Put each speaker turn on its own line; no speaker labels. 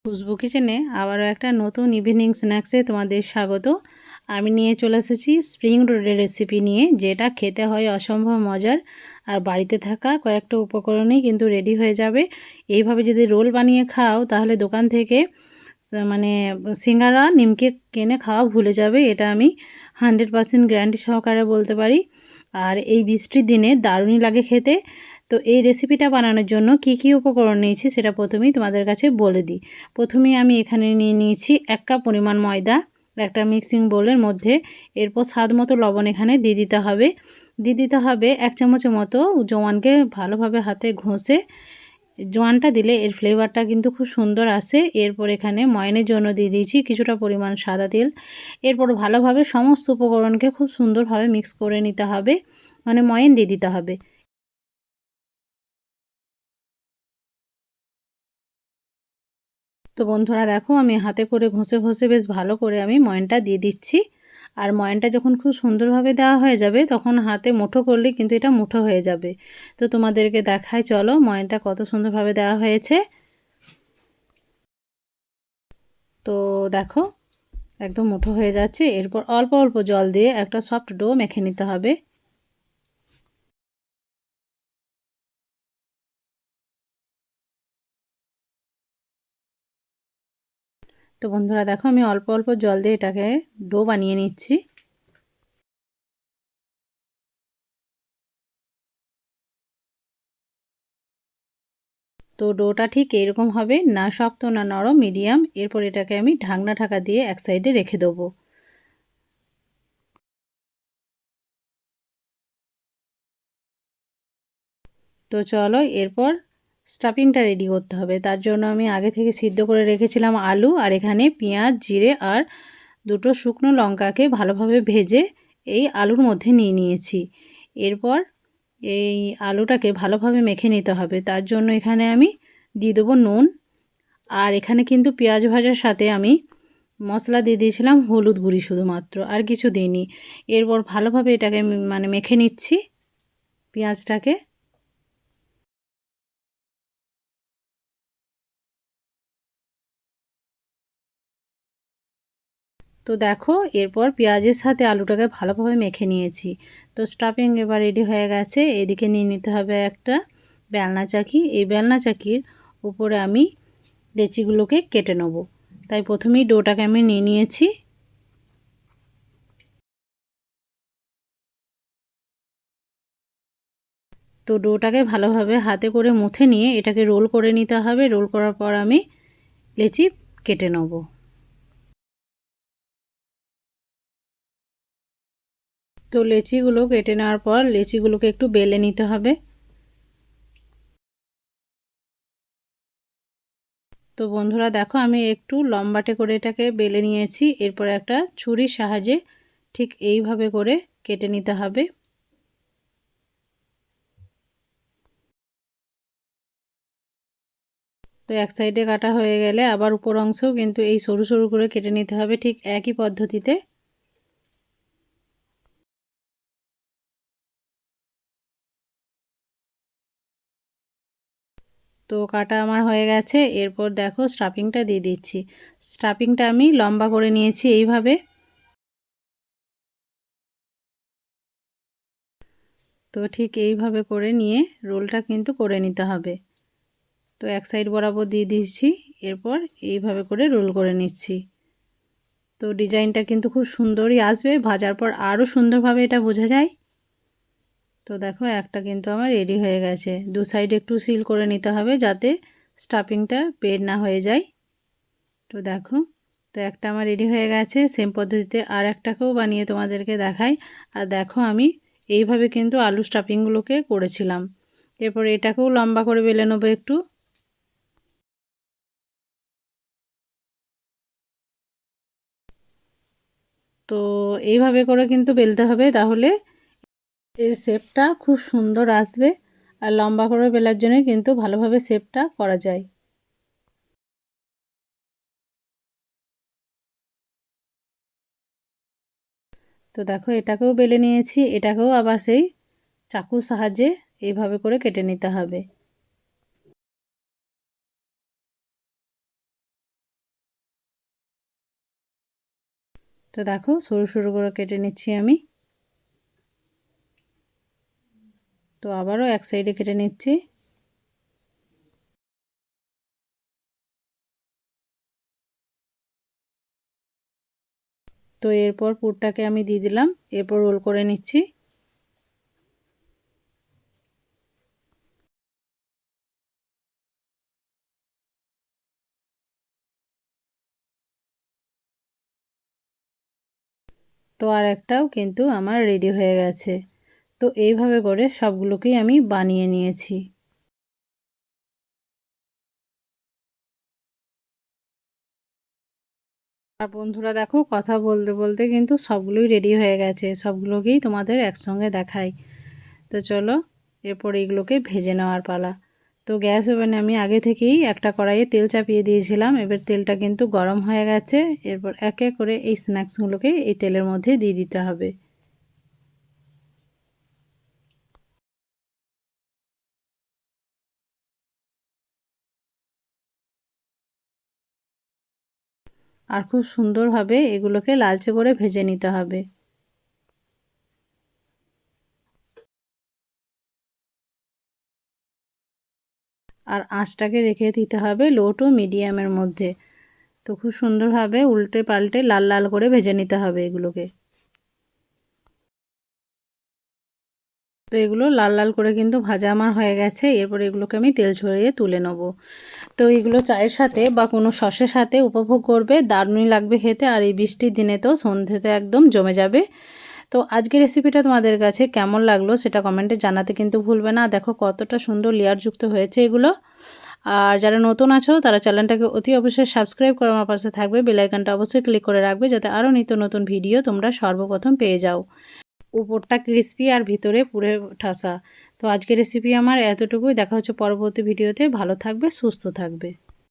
খুশবু কিচেনে আবারও একটা নতুন ইভিনিং স্ন্যাক্সে তোমাদের স্বাগত। আমি নিয়ে চলে এসেছি স্প্রিং রোলের রেসিপি নিয়ে, যেটা খেতে হয় অসম্ভব মজার। আর বাড়িতে থাকা কয়েকটা উপকরণেই কিন্তু রেডি হয়ে যাবে। এইভাবে যদি রোল বানিয়ে খাও তাহলে দোকান থেকে মানে সিঙ্গারা নিমকে কিনে খাওয়া ভুলে যাবে। এটা আমি 100% গ্যারান্টি সহকারে বলতে পারি। আর এই বৃষ্টির দিনে দারুণই লাগে খেতে। তো এই রেসিপিটা বানানোর জন্য কি কি উপকরণ নিয়েছি সেটা প্রথমেই তোমাদের কাছে বলে দিই। প্রথমেই আমি এখানে নিয়ে নিয়েছি 1 কাপ পরিমাণ ময়দা একটা মিক্সিং বোলের মধ্যে। এরপর স্বাদ মতো লবণ এখানে দিয়ে দিতে হবে। 1 চামচের মতো জোয়ানকে ভালোভাবে হাতে ঘষে, জোয়ানটা দিলে এর ফ্লেভারটা কিন্তু খুব সুন্দর আসে। এরপর এখানে ময়ানের জন্য দিয়ে দিয়েছি কিছুটা পরিমাণ সাদা তেল। এরপর ভালোভাবে সমস্ত উপকরণকে খুব সুন্দরভাবে মিক্স করে নিতে হবে, মানে ময়ান দিয়ে দিতে হবে। তো বন্ধুরা দেখো, আমি হাতে করে ঘষে ঘষে বেশ ভালো করে আমি ময়ানটা দিয়ে দিচ্ছি। আর ময়ানটা যখন খুব সুন্দরভাবে দেওয়া হয়ে যাবে তখন হাতে মুঠো করলে কিন্তু এটা মুঠো হয়ে যাবে। তো তোমাদেরকে দেখাই, চলো ময়ানটা কত সুন্দরভাবে দেওয়া হয়েছে। তো দেখো একদম মুঠো হয়ে যাচ্ছে। এরপর অল্প অল্প জল দিয়ে একটা সফট ডো মেখে নিতে হবে। তো বন্ধুরা দেখো, আমি অল্প অল্প জল দিয়ে এটাকে ডো বানিয়ে নিচ্ছি। তো ডোটা ঠিক এরকম হবে, না শক্ত না নরম, মিডিয়াম। এরপর এটাকে আমি ঢাকা দিয়ে এক সাইডে রেখে দেবো। তো চলো এরপর স্টাফিংটা রেডি করতে হবে। তার জন্য আমি আগে থেকে সিদ্ধ করে রেখেছিলাম আলু, আর এখানে পেঁয়াজ, জিরে আর দুটো শুকনো লঙ্কাকে ভালোভাবে ভেজে এই আলুর মধ্যে নিয়ে নিয়েছি। এরপর এই আলুটাকে ভালোভাবে মেখে নিতে হবে। তার জন্য এখানে আমি দিয়ে দেবো নুন। আর এখানে কিন্তু পেঁয়াজ ভাজার সাথে আমি মশলা দিয়ে দিয়েছিলাম হলুদ গুঁড়ি শুধুমাত্র, আর কিছু দিইনি। এরপর ভালোভাবে এটাকে মানে মেখে নিচ্ছি পেঁয়াজটাকে। তো দেখো এরপর পেঁয়াজের সাথে আলুটাকে ভালোভাবে মেখে নিয়েছি। তো স্টাফিং এবার রেডি হয়ে গেছে। এদিকে নিয়ে নিতে হবে একটা বেলনা চাকি। এই বেলনা চাকির উপরে আমি লেচিগুলোকে কেটে নেব। তাই প্রথমেই ডোটাকে আমি নিয়ে নিয়েছি। তো ডোটাকে ভালোভাবে হাতে করে মুথে নিয়ে এটাকে রোল করে নিতে হবে। রোল করার পর আমি লেচি কেটে নেব। তো লেচিগুলো কেটে নেওয়ার পর লেচিগুলোকে একটু বেলে নিতে হবে। তো বন্ধুরা দেখো, আমি একটু লম্বাটে করে এটাকে বেলে নিয়েছি। এরপর একটা ছুরির সাহায্যে ঠিক এইভাবে করে কেটে নিতে হবে। তো এক সাইডে কাটা হয়ে গেলে আবার উপর অংশও কিন্তু এই সরু সরু করে কেটে নিতে হবে ঠিক একই পদ্ধতিতে। তো কাটা আমার হয়ে গেছে। এরপর দেখো স্টাফিংটা দিয়ে দিচ্ছি। স্টাফিংটা আমি লম্বা করে নিয়েছি এইভাবে। তো ঠিক এইভাবে করে নিয়ে রোলটা কিন্তু করে নিতে হবে। তো এক সাইড বরাবর দিয়ে দিচ্ছি। এরপর এইভাবে করে রোল করে নিচ্ছি। তো ডিজাইনটা কিন্তু খুব সুন্দরই আসবে, ভাজার পর আরও সুন্দরভাবে এটা বোঝা যায়। তো দেখো একটা কিন্তু আমার রেডি হয়ে গেছে। দু সাইড একটু সিল করে নিতে হবে যাতে স্টাফিংটা বের না হয়ে যায়। তো দেখো, তো একটা আমার রেডি হয়ে গেছে। সেম পদ্ধতিতে আর একটাকেও বানিয়ে তোমাদেরকে দেখাই। আর দেখো আমি এইভাবে কিন্তু আলু স্টাফিংগুলোকে করেছিলাম। এরপর এটাকেও লম্বা করে বেলে নেবো একটু। তো এইভাবে করে কিন্তু বেলতে হবে, তাহলে এর শেপটা খুব সুন্দর আসবে। আর লম্বা করে বেলার জন্য কিন্তু ভালোভাবে শেপটা করা যায়। তো দেখো এটাকেও বেলে নিয়েছি। এটাকেও আবার সেই চাকুর সাহায্যে এইভাবে করে কেটে নিতে হবে। তো দেখো সরু সরু করে কেটে নিচ্ছি আমি। তো আবারও এক সাইডে কেটে নিচ্ছি। তো এরপর পুরটাকে আমি দিয়ে দিলাম, এরপর রোল করে নিচ্ছি। তো আর একটাও কিন্তু আমার রেডি হয়ে গেছে। তো এইভাবে করে সবগুলোকেই আমি বানিয়ে নিয়েছি। আর বন্ধুরা দেখো কথা বলতে বলতে কিন্তু সবগুলোই রেডি হয়ে গেছে, সবগুলোকেই তোমাদের একসঙ্গে দেখাই। তো চলো এরপর এগুলোকে ভেজে নেওয়ার পালা। তো গ্যাস ওভেনে আমি আগে থেকেই একটা কড়াইয়ে তেল চাপিয়ে দিয়েছিলাম, এবার তেলটা কিন্তু গরম হয়ে গেছে। এরপর এক এক করে এই স্ন্যাক্সগুলোকে এই তেলের মধ্যে দিয়ে দিতে হবে। আর খুব সুন্দরভাবে এগুলোকে লালচে করে ভেজে নিতে হবে। আর আঁচটাকে রেখে দিতে হবে লো টু মিডিয়ামের মধ্যে। তো খুব সুন্দরভাবে উল্টে পাল্টে লাল লাল করে ভেজে নিতে হবে এগুলোকে। তো এগুলো লাল লাল করে কিন্তু ভাজা আমার হয়ে গেছে। এরপর এগুলোকে আমি তেল ঝরিয়ে তুলে নেব। তো এগুলো চায়ের সাথে বা কোনো সসের সাথে উপভোগ করবে, দারুণই লাগবে খেতে। আর এই বৃষ্টির দিনে তো সন্ধ্যেতে একদম জমে যাবে। তো আজকের রেসিপিটা তোমাদের কাছে কেমন লাগলো সেটা কমেন্টে জানাতে কিন্তু ভুলবে না। দেখো কতটা সুন্দর লেয়ারযুক্ত হয়েছে এগুলো। আর যারা নতুন আছো তারা চ্যানেলটাকে অতি অবশ্যই সাবস্ক্রাইব করে আমার পাশে থাকবে, বেল আইকনটা অবশ্যই ক্লিক করে রাখবে যাতে আরও নিত্য নতুন ভিডিও তোমরা সর্বপ্রথম পেয়ে যাও। উপরটা ক্রিস্পি আর ভিতরে পুরে ঠাসা। তো আজকের রেসিপি আমার এতটুকুই। দেখা হচ্ছে পরবর্তী ভিডিওতে। ভালো থাকবে, সুস্থ থাকবে।